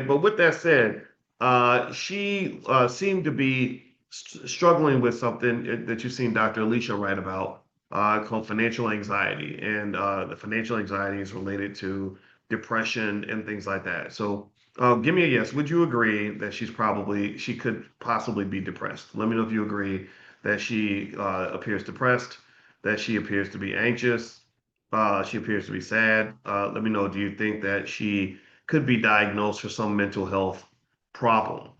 But with that said, she seemed to be struggling with something that you've seen Dr. Alicia write about, called financial anxiety, and the financial anxiety is related to depression and things like that. So, give me a yes. Would you agree that she could possibly be depressed? Let me know if you agree that she appears depressed, that she appears to be anxious, she appears to be sad. Let me know, do you think that she could be diagnosed for some mental health problem?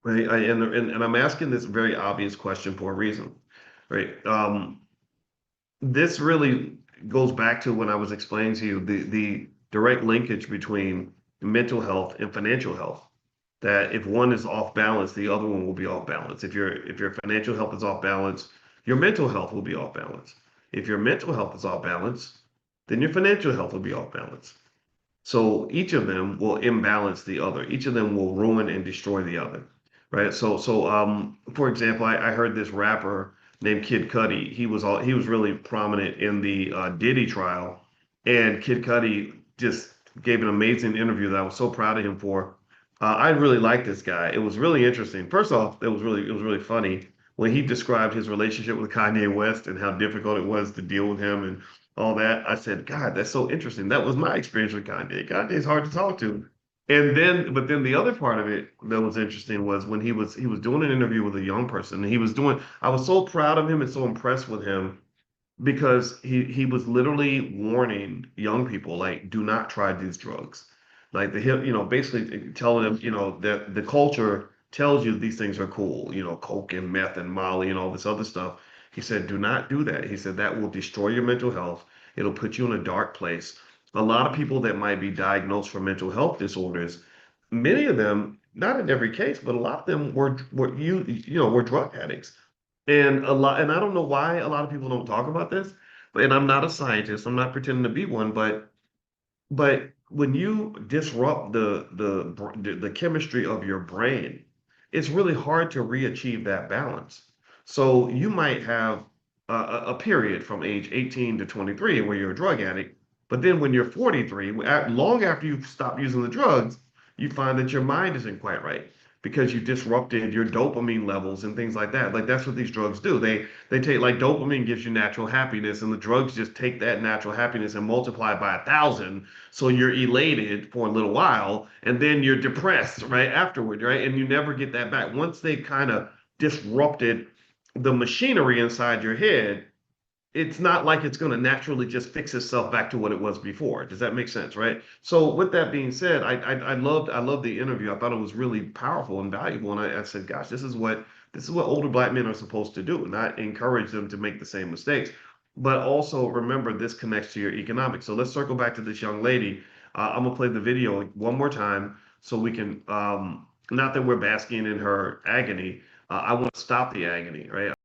Right? And I'm asking this very obvious question for a reason, right? This really goes back to when I was explaining to you the direct linkage between mental health and financial health. That if one is off balance, the other one will be off balance. If your financial health is off balance, your mental health will be off balance. If your mental health is off balance, then your financial health will be off balance. So each of them will imbalance the other. Each of them will ruin and destroy the other, right? For example, I heard this rapper named Kid Cudi. He was really prominent in the Diddy trial, and Kid Cudi just gave an amazing interview that I was so proud of him for. I really liked this guy. It was really interesting. First off, it was really funny when he described his relationship with Kanye West and how difficult it was to deal with him and all that. I said, God, that's so interesting. That was my experience with Kanye. Kanye is hard to talk to. But then the other part of it that was interesting was when he was doing an interview with a young person. And I was so proud of him and so impressed with him because he was literally warning young people, like, do not try these drugs. Like basically telling them, that the culture tells you these things are cool, coke and meth and Molly and all this other stuff. He said, do not do that. He said that will destroy your mental health. It'll put you in a dark place. A lot of people that might be diagnosed for mental health disorders, many of them, not in every case, but a lot of them were drug addicts. And I don't know why a lot of people don't talk about this, and I'm not a scientist, I'm not pretending to be one, but when you disrupt the chemistry of your brain, it's really hard to re-achieve that balance. So you might have a period from age 18 to 23 where you're a drug addict, but then when you're 43, long after you've stopped using the drugs, you find that your mind isn't quite right because you disrupted your dopamine levels and things like that. Like that's what these drugs do. They take, like, dopamine gives you natural happiness, and the drugs just take that natural happiness and multiply it by 1,000. So you're elated for a little while, and then you're depressed right afterward, right? And you never get that back. Once they kind of disrupted the machinery inside your head, it's not like it's going to naturally just fix itself back to what it was before. Does that make sense, right? So with that being said, I loved the interview. I thought it was really powerful and valuable, and I said, gosh, this is what older black men are supposed to do, not encourage them to make the same mistakes. But also remember, this connects to your economics. So let's circle back to this young lady. I'm gonna play the video one more time so we can, not that we're basking in her agony. I want to stop the agony, right?